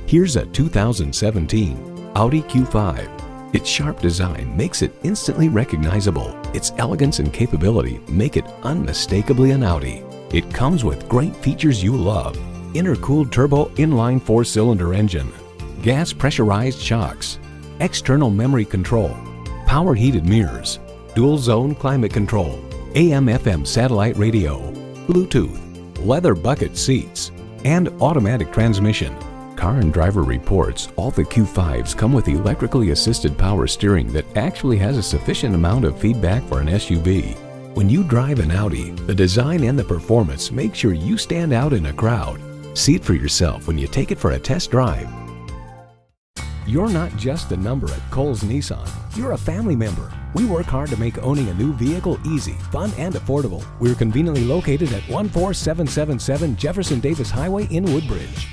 Here's a 2017 Audi Q5. Its sharp design makes it instantly recognizable. Its elegance and capability make it unmistakably an Audi. It comes with great features you love. Intercooled turbo inline 4-cylinder engine, gas pressurized shocks, external memory control, power heated mirrors, dual zone climate control, AM/FM satellite radio, Bluetooth, leather bucket seats, and automatic transmission. Car and Driver reports all the Q5s come with electrically assisted power steering that actually has a sufficient amount of feedback for an SUV. When you drive an Audi, the design and the performance make sure you stand out in a crowd. See it for yourself when you take it for a test drive. You're not just a number at Cowles Nissan. You're a family member. We work hard to make owning a new vehicle easy, fun, and affordable. We're conveniently located at 14777 Jefferson Davis Highway in Woodbridge.